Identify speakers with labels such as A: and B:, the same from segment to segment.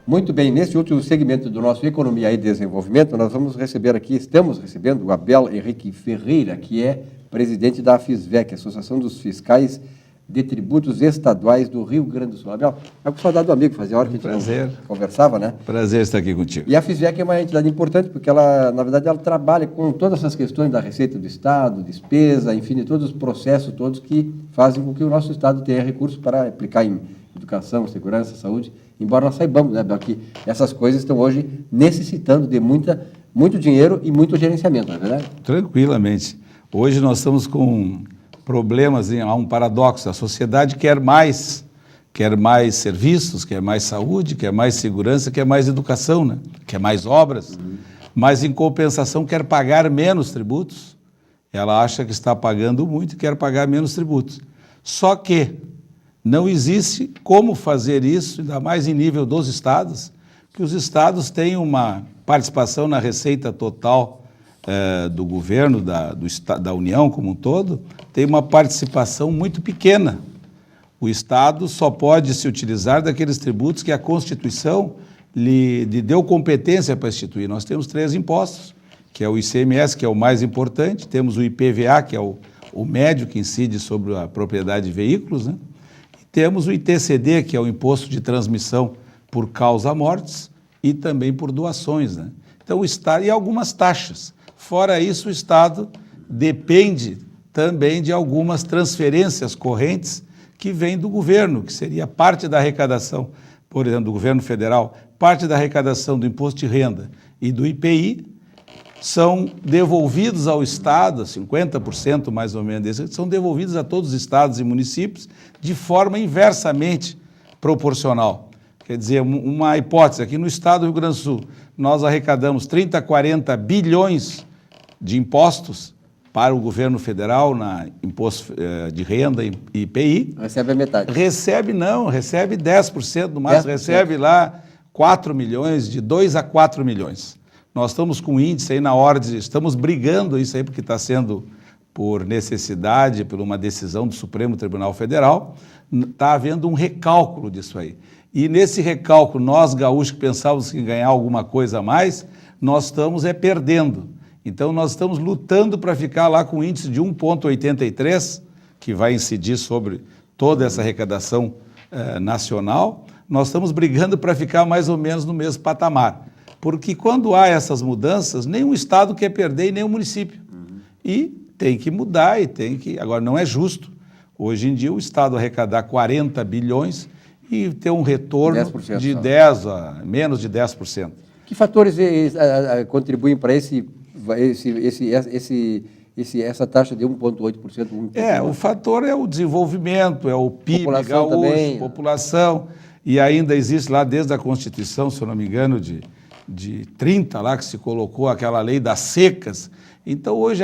A: Muito bem, nesse último segmento do nosso Economia e Desenvolvimento, nós vamos receber aqui, estamos recebendo o Abel Henrique Ferreira, que é presidente da AFISVEC, Associação dos Fiscais de Tributos Estaduais do Rio Grande do Sul. Abel, é com saudade do amigo, fazia hora que a gente conversava, né?
B: Prazer estar aqui contigo.
A: E a AFISVEC é uma entidade importante porque ela, na verdade, ela trabalha com todas essas questões da receita do Estado, despesa, enfim, de todos os processos todos que fazem com que o nosso Estado tenha recursos para aplicar em educação, segurança, saúde, embora nós saibamos, né, Abel, que essas coisas estão hoje necessitando de muito dinheiro e muito gerenciamento, não é verdade?
B: Tranquilamente. Hoje nós estamos com problemas, há um paradoxo, a sociedade quer mais serviços, quer mais saúde, quer mais segurança, quer mais educação, né? Quer mais obras, mas em compensação quer pagar menos tributos. Ela acha que está pagando muito e quer pagar menos tributos. Só que não existe como fazer isso, ainda mais em nível dos estados, que os estados têm uma participação na receita total do governo, da União como um todo, tem uma participação muito pequena. O Estado só pode se utilizar daqueles tributos que a Constituição lhe deu competência para instituir. Nós temos 3 impostos, que é o ICMS, que é o mais importante, temos o IPVA, que é o médio que incide sobre a propriedade de veículos, né? E temos o ITCD, que é o Imposto de Transmissão por causa-mortes e também por doações, né? Então, o Estado, e algumas taxas. Fora isso, o Estado depende também de algumas transferências correntes que vêm do governo, que seria parte da arrecadação, por exemplo, do governo federal, parte da arrecadação do imposto de renda e do IPI, são devolvidos ao Estado, 50% mais ou menos desses, são devolvidos a todos os estados e municípios de forma inversamente proporcional. Quer dizer, uma hipótese, aqui no estado do Rio Grande do Sul, nós arrecadamos 30, 40 bilhões de impostos para o governo federal, na imposto de renda e IPI.
A: Recebe a metade.
B: Recebe 10% do máximo, 10%. Recebe lá 4 milhões, de 2 a 4 milhões. Nós estamos com índice aí na ordem, estamos brigando isso aí porque está sendo por necessidade, por uma decisão do Supremo Tribunal Federal, está havendo um recálculo disso aí. E nesse recálculo, nós gaúchos que pensávamos em ganhar alguma coisa a mais, nós estamos perdendo. Então, nós estamos lutando para ficar lá com índice de 1,83, que vai incidir sobre toda essa arrecadação nacional. Nós estamos brigando para ficar mais ou menos no mesmo patamar. Porque quando há essas mudanças, nenhum estado quer perder e nem o município. E tem que mudar, Agora, não é justo. Hoje em dia, o estado arrecadar 40 bilhões e ter um retorno de 10% a menos de 10%.
A: Que fatores contribuem para essa taxa de 1,8%?
B: O fator é o desenvolvimento, é o PIB
A: população
B: gaúcho,
A: também,
B: população, e ainda existe lá desde a Constituição, se eu não me engano, de 30 lá que se colocou aquela lei das secas. Então hoje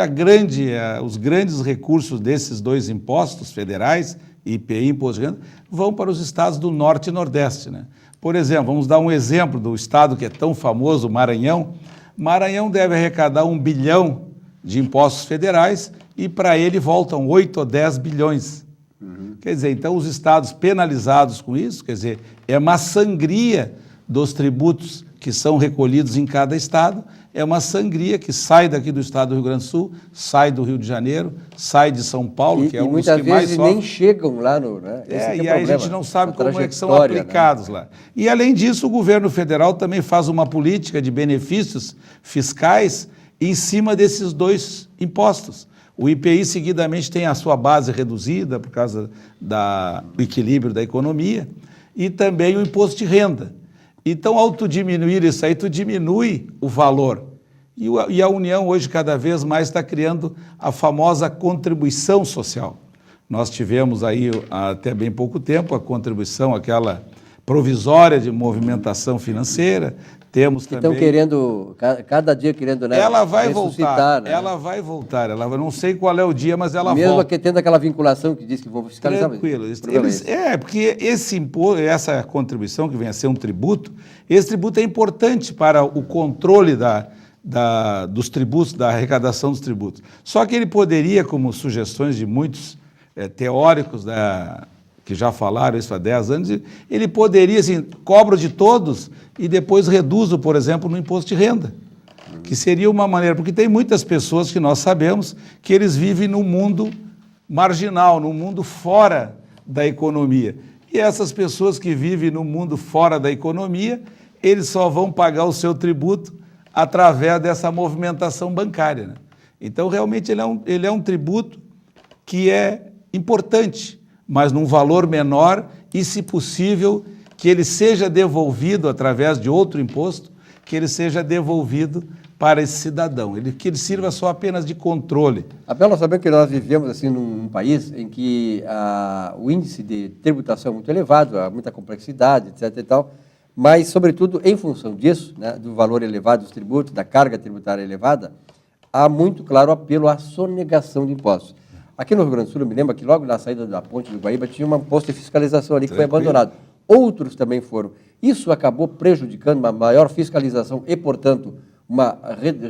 B: os grandes recursos desses 2 impostos federais, IPI e Imposto de Renda, vão para os estados do Norte e Nordeste, né? Por exemplo, vamos dar um exemplo do estado que é tão famoso, Maranhão. Maranhão deve arrecadar 1 bilhão de impostos federais e para ele voltam 8 ou 10 bilhões. Quer dizer, então os estados penalizados com isso, quer dizer, é uma sangria dos tributos que são recolhidos em cada estado, é uma sangria que sai daqui do estado do Rio Grande do Sul, sai do Rio de Janeiro, sai de São Paulo, que é um dos que mais sofre.
A: Muitas vezes nem chegam lá no... Né?
B: E aí a gente não sabe como é que são aplicados, né, lá. E além disso, o governo federal também faz uma política de benefícios fiscais em cima desses 2 impostos. O IPI, seguidamente, tem a sua base reduzida por causa do equilíbrio da economia e também o imposto de renda. Então, ao tu diminuir isso aí, tu diminui o valor. E a União hoje cada vez mais está criando a famosa contribuição social. Nós tivemos aí, até bem pouco tempo, a contribuição, aquela provisória de movimentação financeira. Temos também...
A: Estão querendo, cada dia querendo, né,
B: ela vai voltar,
A: né?
B: Ela vai voltar, não sei qual é o dia, mas ela
A: Mesmo
B: volta.
A: Mesmo que tendo aquela vinculação que diz que vão fiscalizar.
B: Tranquilo. Porque essa contribuição, que vem a ser um tributo, esse tributo é importante para o controle dos tributos, da arrecadação dos tributos. Só que ele poderia, como sugestões de muitos teóricos que já falaram isso há 10 anos, ele poderia, assim, cobro de todos e depois reduzo, por exemplo, no imposto de renda, que seria uma maneira, porque tem muitas pessoas que nós sabemos que eles vivem num mundo marginal, num mundo fora da economia. E essas pessoas que vivem no mundo fora da economia, eles só vão pagar o seu tributo através dessa movimentação bancária, né? Então, realmente, ele é um tributo que é importante, mas num valor menor e, se possível, que ele seja devolvido através de outro imposto, que ele seja devolvido para esse cidadão, que ele sirva só apenas de controle.
A: Abel, nós sabemos que nós vivemos assim, num país em que o índice de tributação é muito elevado, há muita complexidade, etc. e tal, mas, sobretudo, em função disso, né, do valor elevado dos tributos, da carga tributária elevada, há muito claro apelo à sonegação de impostos. Aqui no Rio Grande do Sul, eu me lembro que logo na saída da ponte do Guaíba tinha um posto de fiscalização ali que foi abandonado. Outros também foram. Isso acabou prejudicando uma maior fiscalização e, portanto, uma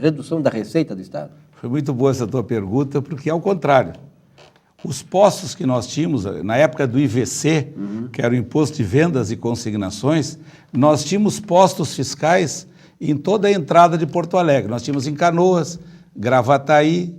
A: redução da receita do Estado?
B: Foi muito boa essa tua pergunta, porque, ao contrário, os postos que nós tínhamos, na época do IVC, que era o Imposto de Vendas e Consignações, nós tínhamos postos fiscais em toda a entrada de Porto Alegre. Nós tínhamos em Canoas, Gravataí,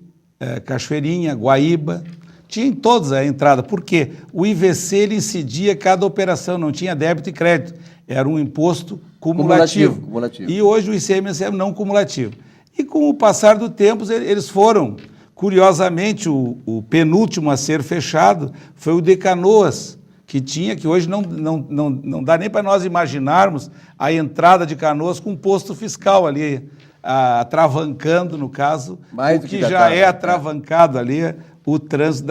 B: Cachoeirinha, Guaíba, tinha em todas a entrada. Por quê? O IVC ele incidia cada operação, não tinha débito e crédito. Era um imposto cumulativo. E hoje o ICMS é não cumulativo. E com o passar do tempo, eles foram, curiosamente, o penúltimo a ser fechado foi o de Canoas, que hoje não dá nem para nós imaginarmos a entrada de Canoas com um posto fiscal ali, atravancando, no caso, o que já é atravancado ali, o trânsito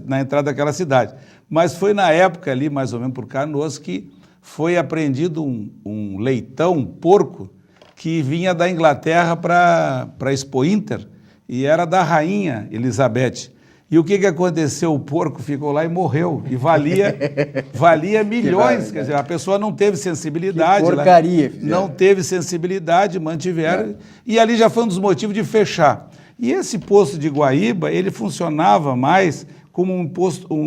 B: na entrada daquela cidade. Mas foi na época ali, mais ou menos por Canoas, que foi apreendido um leitão, um porco, que vinha da Inglaterra para a Expo Inter, e era da rainha Elizabeth. E o que aconteceu? O porco ficou lá e morreu, e valia milhões, quer dizer, a pessoa não teve sensibilidade.
A: Que porcaria.
B: Não teve sensibilidade, mantiveram, e ali já foi um dos motivos de fechar. E esse posto de Guaíba, ele funcionava mais como um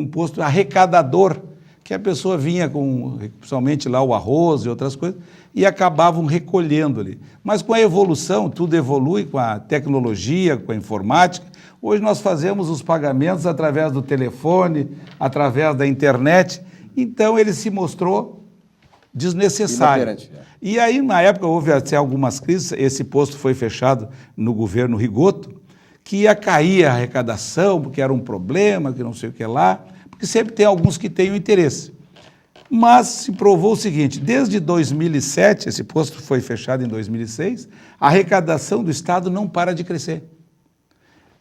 B: posto arrecadador, que a pessoa vinha com, principalmente lá o arroz e outras coisas, e acabavam recolhendo ali. Mas com a evolução, tudo evolui com a tecnologia, com a informática. Hoje nós fazemos os pagamentos através do telefone, através da internet, então ele se mostrou desnecessário. E aí, na época, houve até algumas crises, esse posto foi fechado no governo Rigoto, que ia cair a arrecadação, porque era um problema, que não sei o que lá, porque sempre tem alguns que têm o interesse. Mas se provou o seguinte, desde 2007, esse posto foi fechado em 2006, a arrecadação do Estado não para de crescer.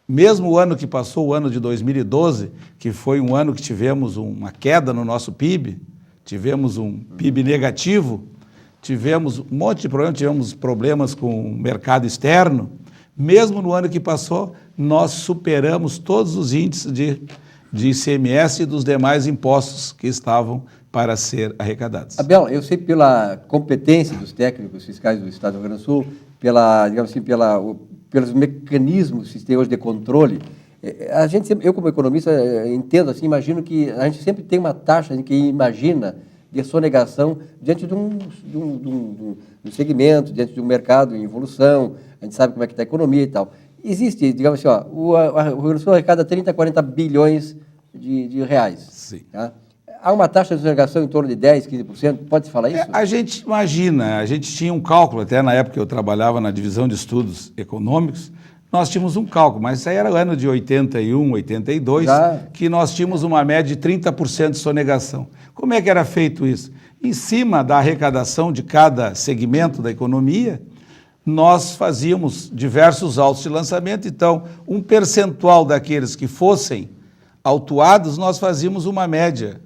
B: Mesmo o ano que passou, o ano de 2012, que foi um ano que tivemos uma queda no nosso PIB, tivemos um PIB negativo, tivemos um monte de problemas, tivemos problemas com o mercado externo, mesmo no ano que passou, nós superamos todos os índices de ICMS e dos demais impostos que estavam para ser arrecadados.
A: Abel, eu sei pela competência dos técnicos fiscais do Estado do Rio Grande do Sul, digamos assim, pelos mecanismos que se tem hoje de controle, eu como economista entendo assim, imagino que a gente sempre tem uma taxa em que imagina de sonegação diante de um segmento, diante de um mercado em evolução, a gente sabe como é que está a economia e tal. Existe, digamos assim, o Rio Grande do Sul arrecada 30, 40 bilhões de reais.
B: Sim.
A: Tá? Há uma taxa de sonegação em torno de 10%, 15%? Pode-se falar isso?
B: A gente imagina, a gente tinha um cálculo, até na época que eu trabalhava na divisão de estudos econômicos, nós tínhamos um cálculo, mas isso aí era o ano de 81, 82, que nós tínhamos uma média de 30% de sonegação. Como é que era feito isso? Em cima da arrecadação de cada segmento da economia, nós fazíamos diversos autos de lançamento, então um percentual daqueles que fossem autuados, nós fazíamos uma média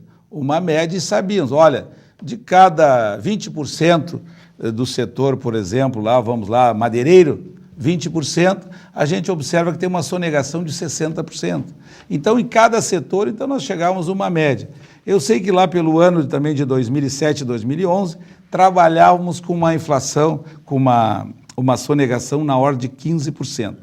B: e sabíamos, olha, de cada 20% do setor, por exemplo, vamos lá, madeireiro, 20%, a gente observa que tem uma sonegação de 60%. Então, em cada setor, nós chegávamos a uma média. Eu sei que lá pelo ano também de 2007 e 2011, trabalhávamos com uma inflação, com uma uma sonegação na ordem de 15%.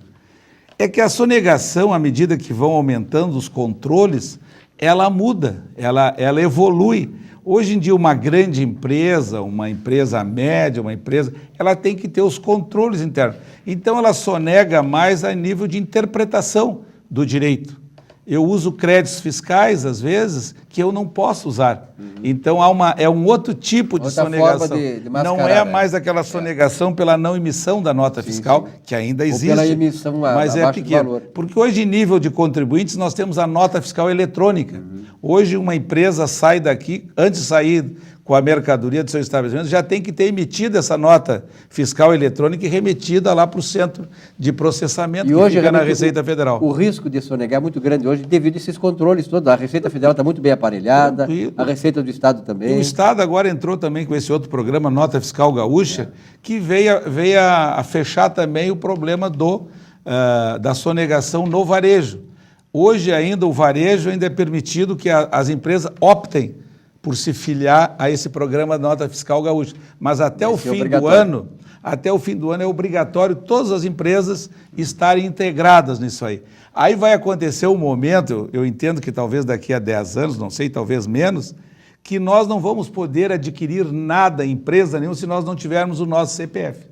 B: É que a sonegação, à medida que vão aumentando os controles, ela muda, ela evolui. Hoje em dia, uma grande empresa, uma empresa média, uma empresa, ela tem que ter os controles internos. Então, ela sonega mais a nível de interpretação do direito. Eu uso créditos fiscais, às vezes, que eu não posso usar. Então, é um outro tipo de
A: outra
B: sonegação.
A: Forma de
B: não é mais aquela sonegação pela não emissão da nota fiscal, que ainda existe,
A: ou pela emissão
B: mas é pequena. Porque hoje, em nível de contribuintes, nós temos a nota fiscal eletrônica. Hoje, uma empresa sai daqui, antes de sair com a mercadoria do seu estabelecimento, já tem que ter emitido essa nota fiscal eletrônica e remetida lá para o centro de processamento que fica na Receita Federal.
A: O risco de sonegar é muito grande hoje devido a esses controles todos. A Receita Federal está muito bem aparelhada, a Receita do Estado também.
B: E o Estado agora entrou também com esse outro programa, Nota Fiscal Gaúcha, que veio a fechar também o problema da sonegação no varejo. Hoje ainda o varejo ainda é permitido que as empresas optem por se filiar a esse programa da Nota Fiscal Gaúcha. Mas até o fim do ano é obrigatório todas as empresas estarem integradas nisso aí. Aí vai acontecer um momento, eu entendo que talvez daqui a 10 anos, não sei, talvez menos, que nós não vamos poder adquirir nada, empresa nenhuma, se nós não tivermos o nosso CPF.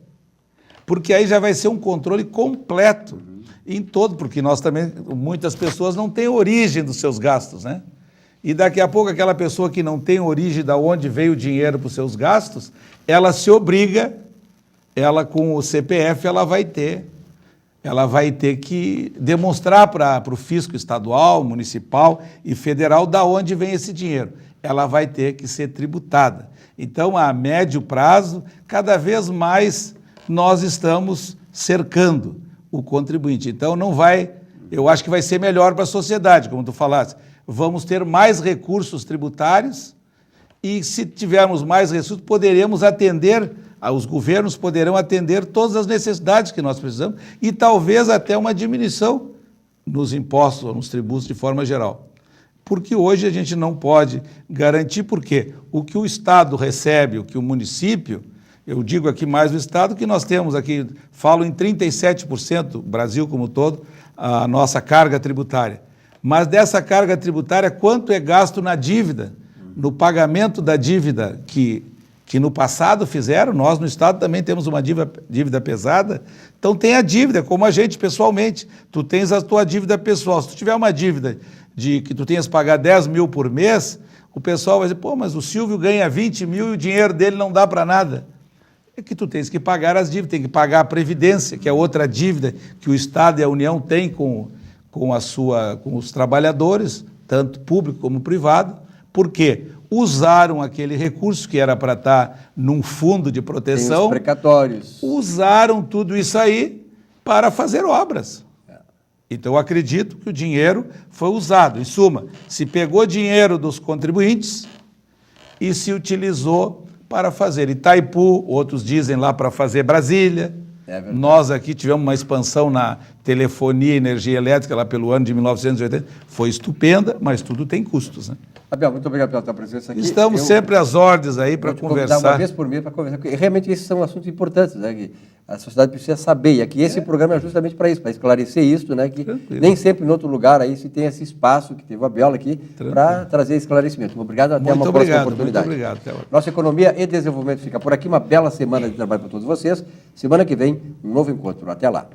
B: Porque aí já vai ser um controle completo em todo, porque nós também, muitas pessoas não têm origem dos seus gastos, né? E daqui a pouco aquela pessoa que não tem origem de onde veio o dinheiro para os seus gastos, ela se obriga, ela com o CPF, ela vai ter que demonstrar para o fisco estadual, municipal e federal da onde vem esse dinheiro. Ela vai ter que ser tributada. Então, a médio prazo, cada vez mais nós estamos cercando o contribuinte. Então, eu acho que vai ser melhor para a sociedade, como tu falaste. Vamos ter mais recursos tributários e, se tivermos mais recursos, os governos poderão atender todas as necessidades que nós precisamos e talvez até uma diminuição nos impostos ou nos tributos de forma geral. Porque hoje a gente não pode garantir, porque o que o Estado recebe, o que o município, eu digo aqui mais o Estado, que nós temos aqui, falo em 37%, o Brasil como todo, a nossa carga tributária. Mas dessa carga tributária, quanto é gasto na dívida, no pagamento da dívida que no passado fizeram? Nós no Estado também temos uma dívida pesada, então tem a dívida, como a gente pessoalmente, tu tens a tua dívida pessoal. Se tu tiver uma dívida de que tu tenhas que pagar 10 mil por mês, o pessoal vai dizer, pô, mas o Silvio ganha 20 mil e o dinheiro dele não dá para nada. É que tu tens que pagar as dívidas, tem que pagar a Previdência, que é outra dívida que o Estado e a União têm com os trabalhadores, tanto público como privado, porque usaram aquele recurso que era para estar num fundo de proteção.
A: Tem os precatórios.
B: Usaram tudo isso aí para fazer obras. Então, eu acredito que o dinheiro foi usado. Em suma, se pegou dinheiro dos contribuintes e se utilizou para fazer Itaipu, outros dizem lá para fazer Brasília. Nós aqui tivemos uma expansão na telefonia e energia elétrica lá pelo ano de 1980. Foi estupenda, mas tudo tem custos, né?
A: Abel, muito obrigado pela tua presença aqui.
B: Estamos sempre às ordens aí para conversar.
A: Uma vez por mês para conversar, porque realmente esses são assuntos importantes, né, que a sociedade precisa saber. E aqui esse programa é justamente para isso, para esclarecer isso, né, que nem sempre em outro lugar aí se tem esse espaço que teve o Abel aqui para trazer esclarecimento. Obrigado, até uma próxima oportunidade.
B: Muito obrigado. Até
A: Nossa Economia e Desenvolvimento fica por aqui. Uma bela semana de trabalho para todos vocês. Semana que vem, um novo encontro. Até lá.